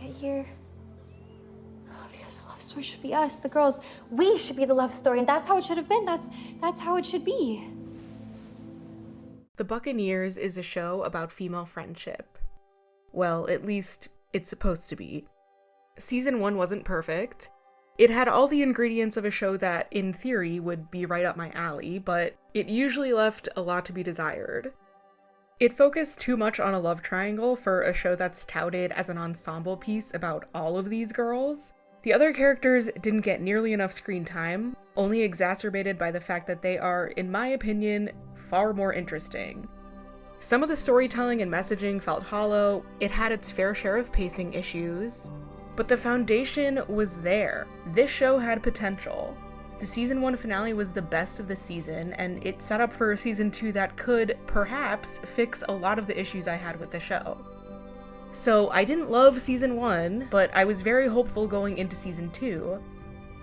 get here? Oh, because the love story should be us, the girls. We should be the love story, and that's how it should have been. That's how it should be. The Buccaneers is a show about female friendship. Well, at least it's supposed to be. Season 1 wasn't perfect. It had all the ingredients of a show that, in theory, would be right up my alley, but it usually left a lot to be desired. It focused too much on a love triangle for a show that's touted as an ensemble piece about all of these girls. The other characters didn't get nearly enough screen time, only exacerbated by the fact that they are, in my opinion, far more interesting. Some of the storytelling and messaging felt hollow, it had its fair share of pacing issues, but the foundation was there. This show had potential. The season 1 finale was the best of the season, and it set up for a season 2 that could, perhaps, fix a lot of the issues I had with the show. So I didn't love season 1, but I was very hopeful going into season 2,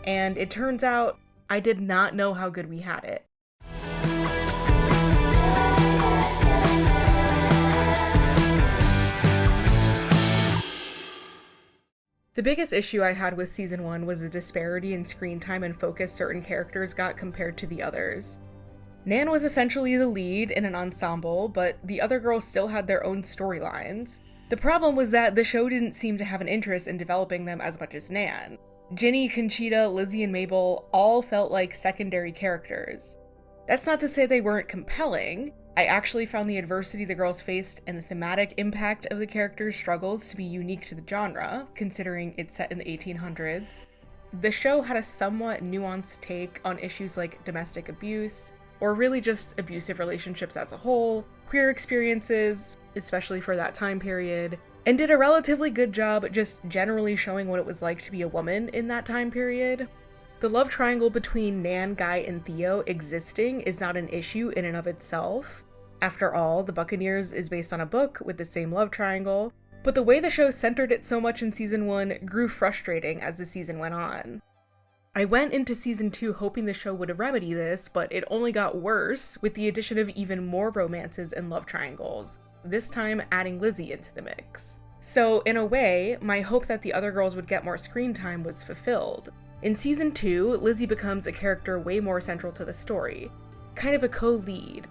and it turns out I did not know how good we had it. The biggest issue I had with season 1 was the disparity in screen time and focus certain characters got compared to the others. Nan was essentially the lead in an ensemble, but the other girls still had their own storylines. The problem was that the show didn't seem to have an interest in developing them as much as Nan. Ginny, Conchita, Lizzie, and Mabel all felt like secondary characters. That's not to say they weren't compelling. I actually found the adversity the girls faced and the thematic impact of the characters' struggles to be unique to the genre, considering it's set in the 1800s. The show had a somewhat nuanced take on issues like domestic abuse, or really just abusive relationships as a whole, queer experiences, especially for that time period, and did a relatively good job just generally showing what it was like to be a woman in that time period. The love triangle between Nan, Guy, and Theo existing is not an issue in and of itself. After all, The Buccaneers is based on a book with the same love triangle, but the way the show centered it so much in season 1 grew frustrating as the season went on. I went into season 2 hoping the show would remedy this, but it only got worse with the addition of even more romances and love triangles, this time adding Lizzie into the mix. So, in a way, my hope that the other girls would get more screen time was fulfilled. In season 2, Lizzie becomes a character way more central to the story, kind of a co-lead.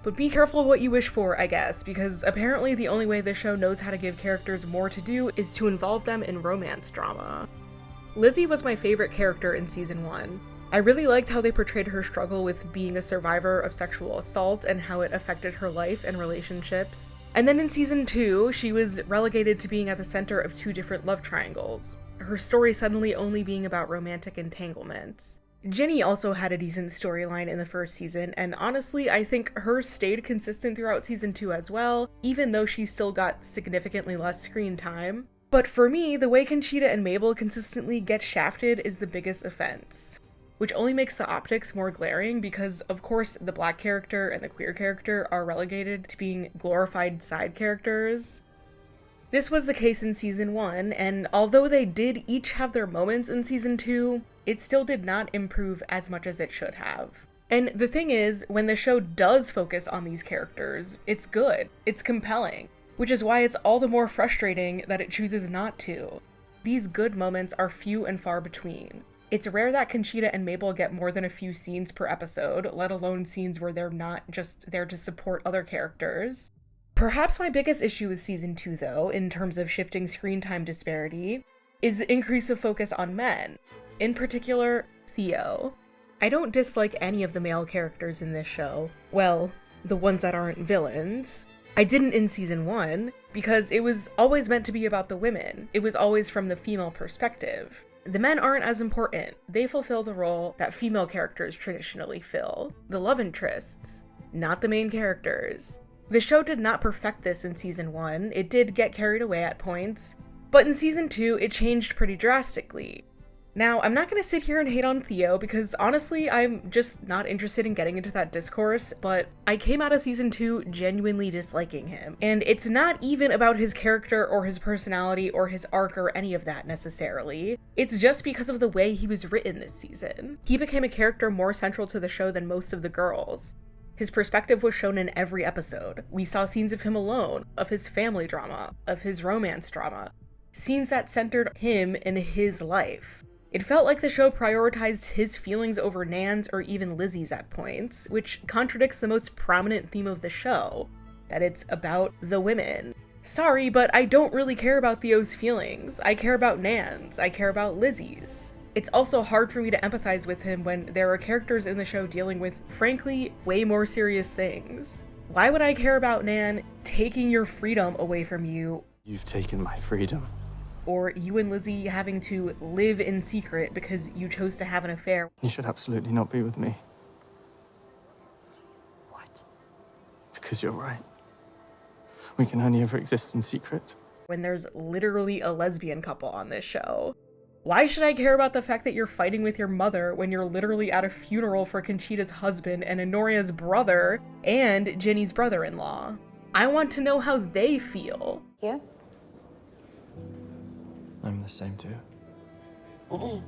But be careful what you wish for, I guess, because apparently the only way this show knows how to give characters more to do is to involve them in romance drama. Lizzie was my favorite character in season 1. I really liked how they portrayed her struggle with being a survivor of sexual assault and how it affected her life and relationships. And then in season 2, she was relegated to being at the center of 2 different love triangles, her story suddenly only being about romantic entanglements. Ginny also had a decent storyline in the first season, and honestly, I think hers stayed consistent throughout season 2 as well, even though she still got significantly less screen time. But for me, the way Conchita and Mabel consistently get shafted is the biggest offense, which only makes the optics more glaring because, of course, the black character and the queer character are relegated to being glorified side characters. This was the case in season 1, and although they did each have their moments in season 2, it still did not improve as much as it should have. And the thing is, when the show does focus on these characters, it's good, it's compelling, which is why it's all the more frustrating that it chooses not to. These good moments are few and far between. It's rare that Conchita and Mabel get more than a few scenes per episode, let alone scenes where they're not just there to support other characters. Perhaps my biggest issue with season 2, though, in terms of shifting screen time disparity, is the increase of focus on men. In particular, Theo. I don't dislike any of the male characters in this show. Well, the ones that aren't villains. I didn't in season 1, because it was always meant to be about the women. It was always from the female perspective. The men aren't as important. They fulfill the role that female characters traditionally fill. The love interests, not the main characters. The show did not perfect this in season 1, it did get carried away at points, but in season 2 it changed pretty drastically. Now, I'm not going to sit here and hate on Theo because honestly I'm just not interested in getting into that discourse, but I came out of season 2 genuinely disliking him. And it's not even about his character or his personality or his arc or any of that necessarily. It's just because of the way he was written this season. He became a character more central to the show than most of the girls. His perspective was shown in every episode. We saw scenes of him alone, of his family drama, of his romance drama. scenes that centered him and his life. It felt like the show prioritized his feelings over Nan's or even Lizzie's at points, which contradicts the most prominent theme of the show, that it's about the women. Sorry, but I don't really care about Theo's feelings. I care about Nan's. I care about Lizzie's. It's also hard for me to empathize with him when there are characters in the show dealing with, frankly, way more serious things. Why would I care about Nan taking your freedom away from you? You've taken my freedom. Or you and Lizzie having to live in secret because you chose to have an affair. You should absolutely not be with me. What? Because you're right. We can only ever exist in secret. When there's literally a lesbian couple on this show. Why should I care about the fact that you're fighting with your mother when you're literally at a funeral for Conchita's husband and Honoria's brother and Ginny's brother-in-law? I want to know how they feel. Yeah? I'm the same too.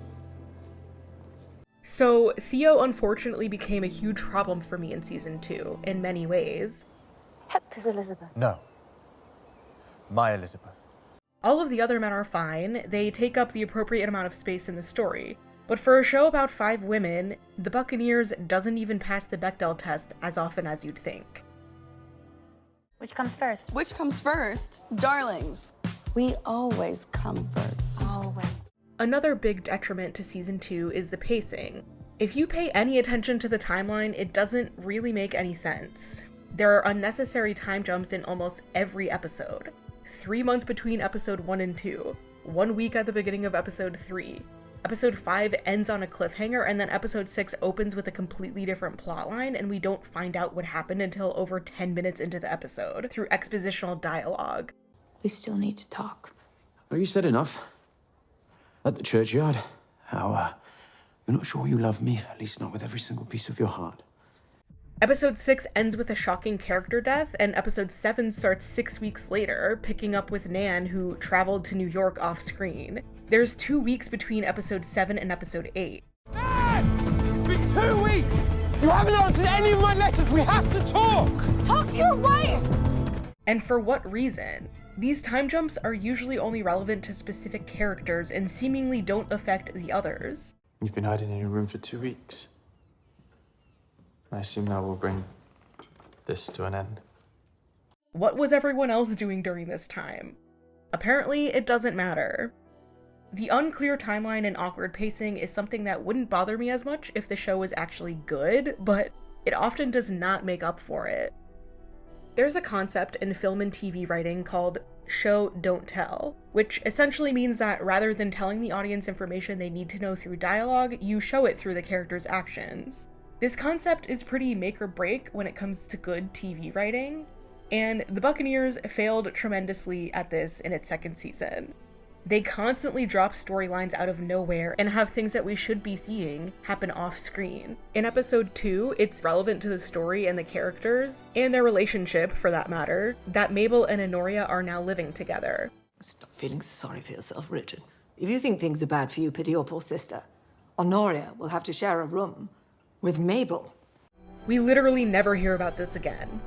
So Theo unfortunately became a huge problem for me in season 2 in many ways. Hector's Elizabeth. No. My Elizabeth. All of the other men are fine, they take up the appropriate amount of space in the story, but for a show about 5 women, the Buccaneers doesn't even pass the Bechdel test as often as you'd think. Which comes first? Which comes first? Darlings. We always come first. Always. Another big detriment to season 2 is the pacing. If you pay any attention to the timeline, it doesn't really make any sense. There are unnecessary time jumps in almost every episode. 3 months between episode 1 and 2, 1 week at the beginning of episode 3. Episode 5 ends on a cliffhanger, and then episode 6 opens with a completely different plotline, and we don't find out what happened until over 10 minutes into the episode, through expositional dialogue. We still need to talk. Oh, you said enough. At the churchyard. How, you're not sure you love me, at least not with every single piece of your heart. Episode 6 ends with a shocking character death, and episode 7 starts 6 weeks later, picking up with Nan, who traveled to New York off-screen. There's 2 weeks between episode 7 and episode 8. Dad! It's been 2 weeks! You haven't answered any of my letters! We have to talk! Talk to your wife! And for what reason? These time jumps are usually only relevant to specific characters and seemingly don't affect the others. You've been hiding in your room for 2 weeks. I assume that will bring this to an end. What was everyone else doing during this time? Apparently, it doesn't matter. The unclear timeline and awkward pacing is something that wouldn't bother me as much if the show was actually good, but it often does not make up for it. There's a concept in film and TV writing called show don't tell, which essentially means that rather than telling the audience information they need to know through dialogue, you show it through the character's actions. This concept is pretty make or break when it comes to good TV writing, and the Buccaneers failed tremendously at this in its 2nd season. They constantly drop storylines out of nowhere and have things that we should be seeing happen off screen. In episode 2, it's relevant to the story and the characters, and their relationship, for that matter, that Mabel and Honoria are now living together. Stop feeling sorry for yourself, Richard. If you think things are bad for you, pity your poor sister. Honoria will have to share a room with Mabel. We literally never hear about this again.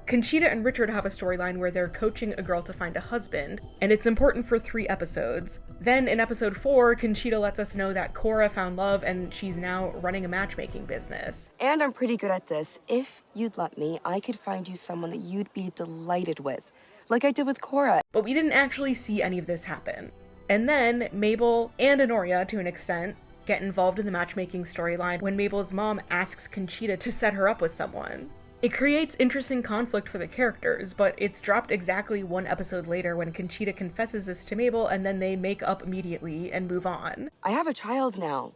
Conchita and Richard have a storyline where they're coaching a girl to find a husband, and it's important for 3 episodes. Then in episode 4, Conchita lets us know that Cora found love and she's now running a matchmaking business. And I'm pretty good at this. If you'd let me, I could find you someone that you'd be delighted with, like I did with Cora. But we didn't actually see any of this happen. And then Mabel and Honoria, to an extent, get involved in the matchmaking storyline when Mabel's mom asks Conchita to set her up with someone. It creates interesting conflict for the characters, but it's dropped exactly 1 episode later when Conchita confesses this to Mabel, and then they make up immediately and move on. I have a child now.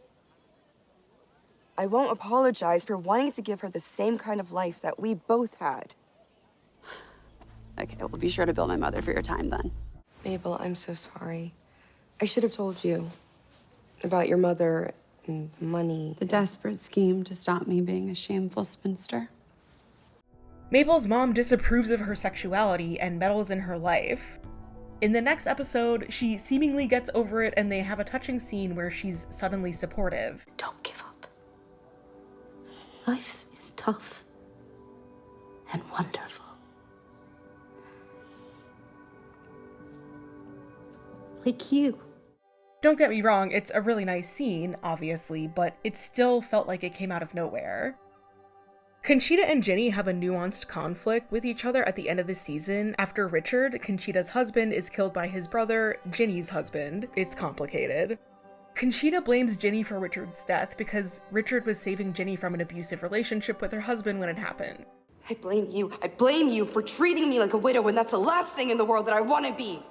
I won't apologize for wanting to give her the same kind of life that we both had. Okay, we'll be sure to bill my mother for your time then. Mabel, I'm so sorry. I should have told you about your mother and the money. The desperate scheme to stop me being a shameful spinster. Mabel's mom disapproves of her sexuality and meddles in her life. In the next episode, she seemingly gets over it and they have a touching scene where she's suddenly supportive. Don't give up. Life is tough and wonderful. like you. Don't get me wrong, it's a really nice scene, obviously, but it still felt like it came out of nowhere. Conchita and Ginny have a nuanced conflict with each other at the end of the season after Richard, Conchita's husband, is killed by his brother, Ginny's husband. It's complicated. Conchita blames Ginny for Richard's death because Richard was saving Ginny from an abusive relationship with her husband when it happened. I blame you. I blame you for treating me like a widow when that's the last thing in the world that I want to be.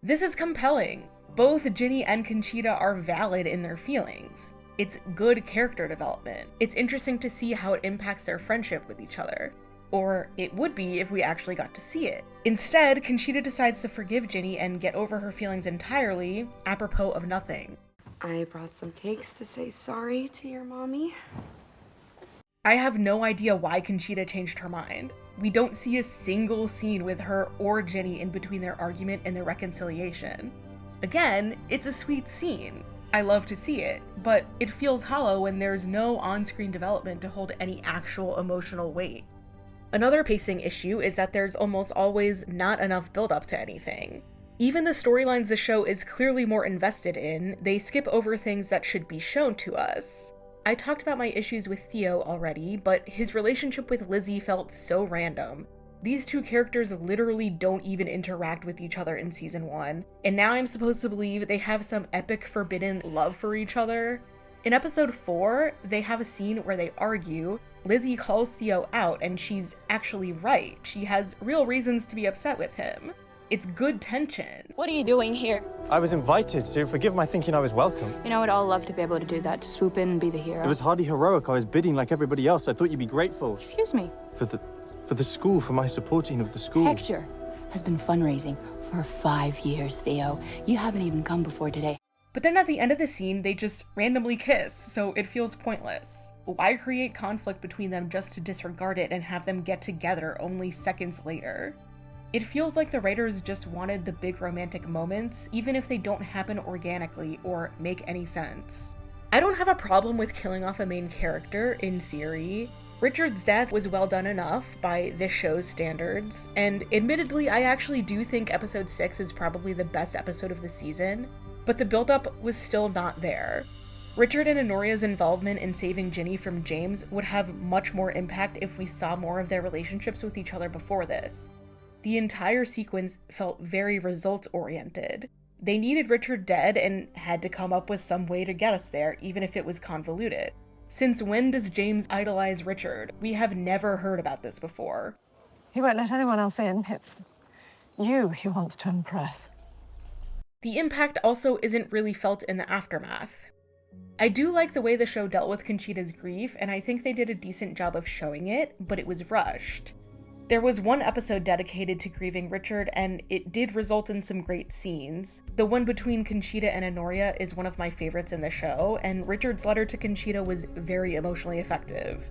This is compelling. Both Ginny and Conchita are valid in their feelings. It's good character development. It's interesting to see how it impacts their friendship with each other. Or it would be if we actually got to see it. Instead, Conchita decides to forgive Ginny and get over her feelings entirely, apropos of nothing. I brought some cakes to say sorry to your mommy. I have no idea why Conchita changed her mind. We don't see a single scene with her or Ginny in between their argument and their reconciliation. Again, it's a sweet scene. I love to see it, but it feels hollow when there's no on-screen development to hold any actual emotional weight. Another pacing issue is that there's almost always not enough build-up to anything. Even the storylines the show is clearly more invested in, they skip over things that should be shown to us. I talked about my issues with Theo already, but his relationship with Lizzie felt so random. These two characters literally don't even interact with each other in season 1, and now I'm supposed to believe they have some epic forbidden love for each other. In episode 4, they have a scene where they argue. Lizzie calls Theo out, and she's actually right. She has real reasons to be upset with him. It's good tension. What are you doing here? I was invited, so forgive my thinking I was welcome. You know, I'd all love to be able to do that, to swoop in and be the hero. It was hardly heroic. I was bidding like everybody else. I thought you'd be grateful. Excuse me. For the school, for my supporting of the school. Hector has been fundraising for 5 years, Theo. You haven't even come before today. But then at the end of the scene, they just randomly kiss, so it feels pointless. Why create conflict between them just to disregard it and have them get together only seconds later? It feels like the writers just wanted the big romantic moments, even if they don't happen organically or make any sense. I don't have a problem with killing off a main character, in theory. Richard's death was well done enough by this show's standards, and admittedly, I actually do think episode 6 is probably the best episode of the season, but the buildup was still not there. Richard and Honoria's involvement in saving Ginny from James would have much more impact if we saw more of their relationships with each other before this. The entire sequence felt very results-oriented. They needed Richard dead and had to come up with some way to get us there, even if it was convoluted. Since when does James idolize Richard? We have never heard about this before. He won't let anyone else in. It's you he wants to impress. The impact also isn't really felt in the aftermath. I do like the way the show dealt with Conchita's grief, and I think they did a decent job of showing it, but it was rushed. There was one episode dedicated to grieving Richard, and it did result in some great scenes. The one between Conchita and Honoria is one of my favorites in the show, and Richard's letter to Conchita was very emotionally effective.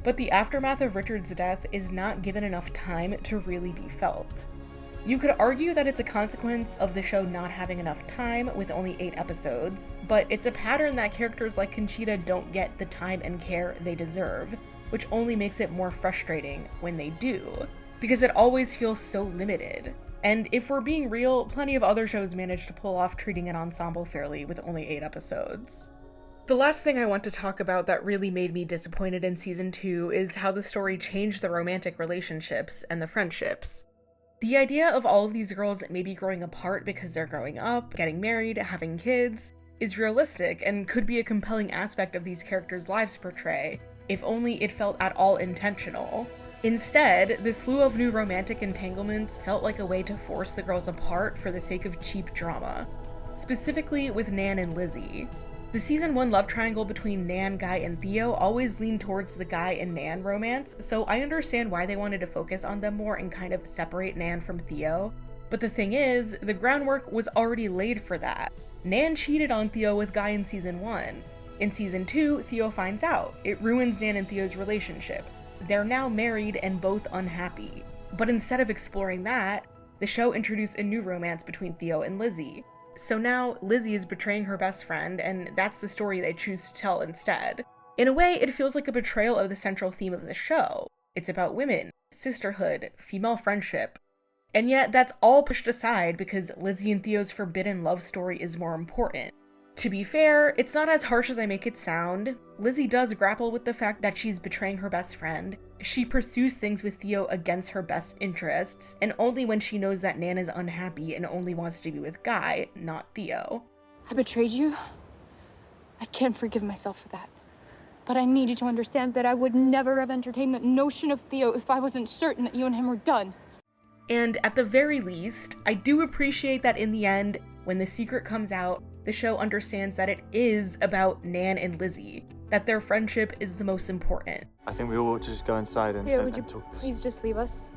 But the aftermath of Richard's death is not given enough time to really be felt. You could argue that it's a consequence of the show not having enough time with only 8 episodes, but it's a pattern that characters like Conchita don't get the time and care they deserve, which only makes it more frustrating when they do, because it always feels so limited. And if we're being real, plenty of other shows manage to pull off treating an ensemble fairly with only 8 episodes. The last thing I want to talk about that really made me disappointed in season 2 is how the story changed the romantic relationships and the friendships. The idea of all of these girls maybe growing apart because they're growing up, getting married, having kids, is realistic and could be a compelling aspect of these characters' lives to portray, if only it felt at all intentional. Instead, the slew of new romantic entanglements felt like a way to force the girls apart for the sake of cheap drama, specifically with Nan and Lizzie. The season 1 love triangle between Nan, Guy, and Theo always leaned towards the Guy and Nan romance, so I understand why they wanted to focus on them more and kind of separate Nan from Theo. But the thing is, the groundwork was already laid for that. Nan cheated on Theo with Guy in season 1. In season 2, Theo finds out. It ruins Nan and Theo's relationship. They're now married and both unhappy. But instead of exploring that, the show introduced a new romance between Theo and Lizzie. So now Lizzie is betraying her best friend, and that's the story they choose to tell instead. In a way, it feels like a betrayal of the central theme of the show. It's about women, sisterhood, female friendship. And yet that's all pushed aside because Lizzie and Theo's forbidden love story is more important. To be fair, it's not as harsh as I make it sound. Lizzie does grapple with the fact that she's betraying her best friend. She pursues things with Theo against her best interests, and only when she knows that Nan is unhappy and only wants to be with Guy, not Theo. I betrayed you. I can't forgive myself for that. But I need you to understand that I would never have entertained the notion of Theo if I wasn't certain that you and him were done. And at the very least, I do appreciate that in the end, when the secret comes out, the show understands that it is about Nan and Lizzie, that their friendship is the most important. I think we all ought to just go inside and, Theo, would you talk. please just leave us?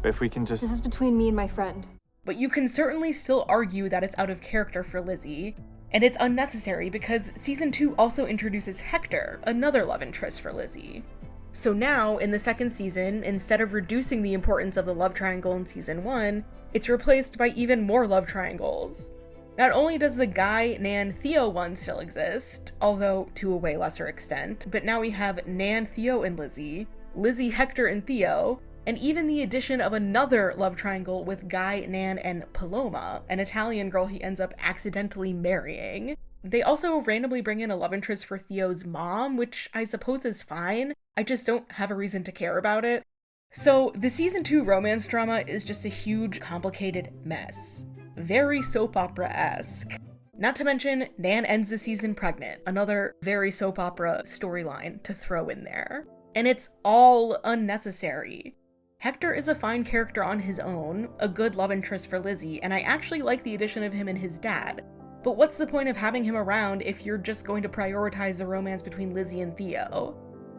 But if we can just... This is between me and my friend. But you can certainly still argue that it's out of character for Lizzie, and it's unnecessary because season 2 also introduces Hector, another love interest for Lizzie. So now, in the second season, instead of reducing the importance of the love triangle in season 1, it's replaced by even more love triangles. Not only does the Guy, Nan, Theo one still exist, although to a way lesser extent, but now we have Nan, Theo, and Lizzie, Lizzie, Hector, and Theo, and even the addition of another love triangle with Guy, Nan, and Paloma, an Italian girl he ends up accidentally marrying. They also randomly bring in a love interest for Theo's mom, which I suppose is fine. I just don't have a reason to care about it. So the season 2 romance drama is just a huge, complicated mess. Very soap opera-esque. Not to mention, Nan ends the season pregnant, another very soap opera storyline to throw in there. And it's all unnecessary. Hector is a fine character on his own, a good love interest for Lizzie, and I actually like the addition of him and his dad. But what's the point of having him around if you're just going to prioritize the romance between Lizzie and Theo?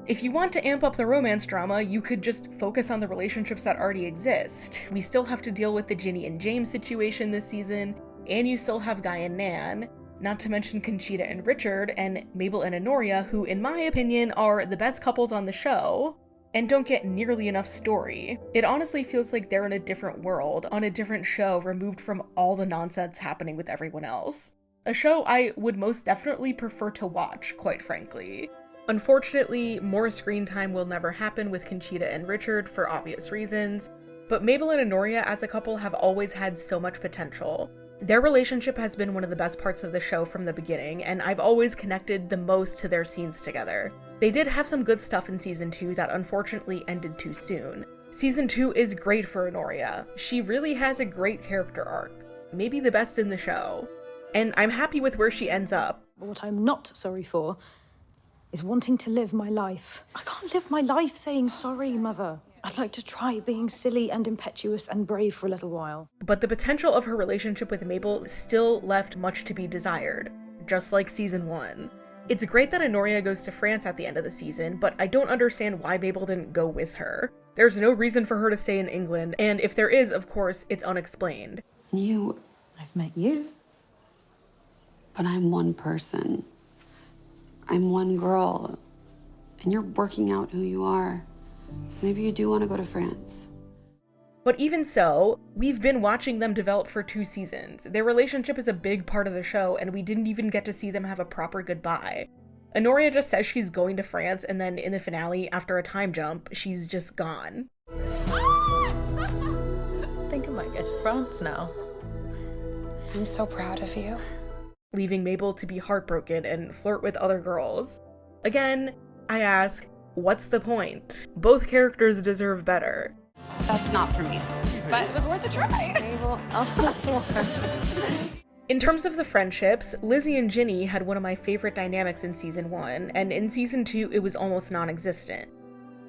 If you want to amp up the romance drama, you could just focus on the relationships that already exist. We still have to deal with the Ginny and James situation this season, and you still have Guy and Nan, not to mention Conchita and Richard, and Mabel and Honoria, who in my opinion are the best couples on the show, and don't get nearly enough story. It honestly feels like they're in a different world, on a different show, removed from all the nonsense happening with everyone else. A show I would most definitely prefer to watch, quite frankly. Unfortunately, more screen time will never happen with Conchita and Richard for obvious reasons, but Mabel and Honoria as a couple have always had so much potential. Their relationship has been one of the best parts of the show from the beginning, and I've always connected the most to their scenes together. They did have some good stuff in season 2 that unfortunately ended too soon. Season 2 is great for Honoria. She really has a great character arc, maybe the best in the show. And I'm happy with where she ends up. What I'm not sorry for is wanting to live my life. I can't live my life saying sorry, Mother. I'd like to try being silly and impetuous and brave for a little while. But the potential of her relationship with Mabel still left much to be desired, just like season 1. It's great that Honoria goes to France at the end of the season, but I don't understand why Mabel didn't go with her. There's no reason for her to stay in England, and if there is, of course, it's unexplained. I've met you. But I'm one person. I'm one girl. And you're working out who you are. So maybe you do want to go to France. But even so, we've been watching them develop for 2 seasons. Their relationship is a big part of the show, and we didn't even get to see them have a proper goodbye. Honoria just says she's going to France, and then in the finale, after a time jump, she's just gone. I think I might go to France now. I'm so proud of you. Leaving Mabel to be heartbroken and flirt with other girls. Again, I ask, what's the point? Both characters deserve better. That's not for me. But it was worth a try. In terms of the friendships, Lizzie and Ginny had one of my favorite dynamics in season 1, and in season 2 it was almost non-existent.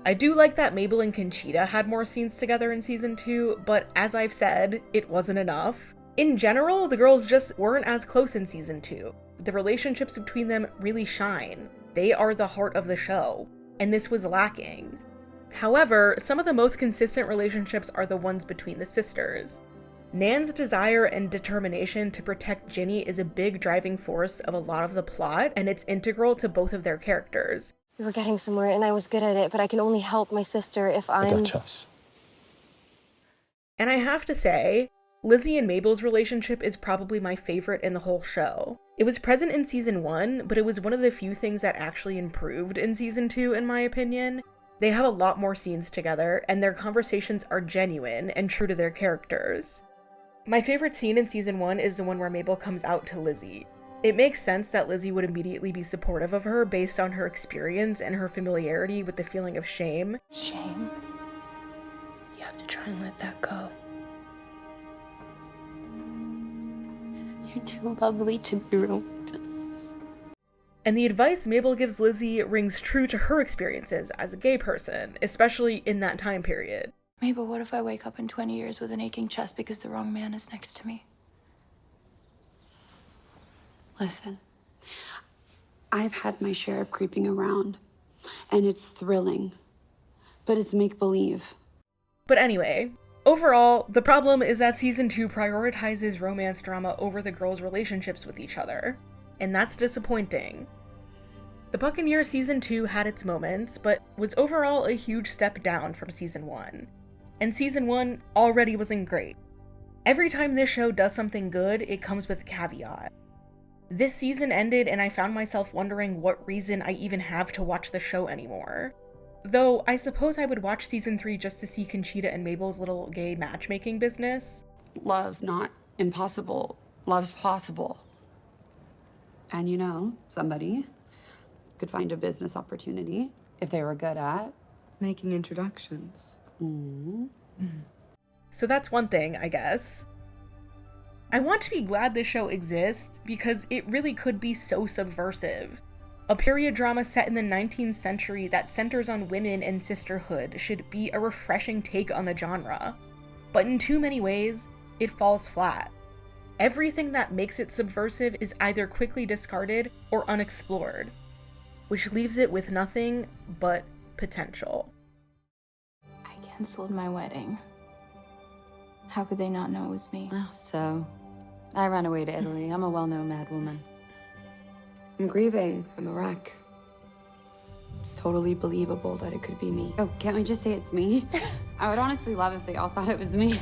I do like that Mabel and Conchita had more scenes together in season 2, but as I've said, it wasn't enough. In general, the girls just weren't as close in season 2. The relationships between them really shine. They are the heart of the show, and this was lacking. However, some of the most consistent relationships are the ones between the sisters. Nan's desire and determination to protect Ginny is a big driving force of a lot of the plot, and it's integral to both of their characters. We were getting somewhere, and I was good at it, but I can only help my sister if I'm... Duchess. And I have to say, Lizzie and Mabel's relationship is probably my favorite in the whole show. It was present in season 1, but it was one of the few things that actually improved in season 2, in my opinion. They have a lot more scenes together, and their conversations are genuine and true to their characters. My favorite scene in season 1 is the one where Mabel comes out to Lizzie. It makes sense that Lizzie would immediately be supportive of her based on her experience and her familiarity with the feeling of shame. Shame? You have to try and let that go. You're too lovely to be ruined. And the advice Mabel gives Lizzie rings true to her experiences as a gay person, especially in that time period. Mabel, what if I wake up in 20 years with an aching chest because the wrong man is next to me? Listen, I've had my share of creeping around, and it's thrilling, but it's make-believe. But anyway, overall, the problem is that season 2 prioritizes romance drama over the girls' relationships with each other, and that's disappointing. The Buccaneers season 2 had its moments, but was overall a huge step down from season 1. And season 1 already wasn't great. Every time this show does something good, it comes with a caveat. This season ended and I found myself wondering what reason I even have to watch the show anymore. Though I suppose I would watch season 3 just to see Conchita and Mabel's little gay matchmaking business. Love's not impossible. Love's possible. And you know, somebody could find a business opportunity if they were good at making introductions. So that's one thing, I guess. I want to be glad this show exists because it really could be so subversive. A period drama set in the 19th century that centers on women and sisterhood should be a refreshing take on the genre. But in too many ways, it falls flat. Everything that makes it subversive is either quickly discarded or unexplored, which leaves it with nothing but potential. I canceled my wedding. How could they not know it was me? Oh, so I ran away to Italy. I'm a well-known mad woman. I'm grieving. I'm a wreck. It's totally believable that it could be me. Oh, can't we just say it's me? I would honestly love if they all thought it was me.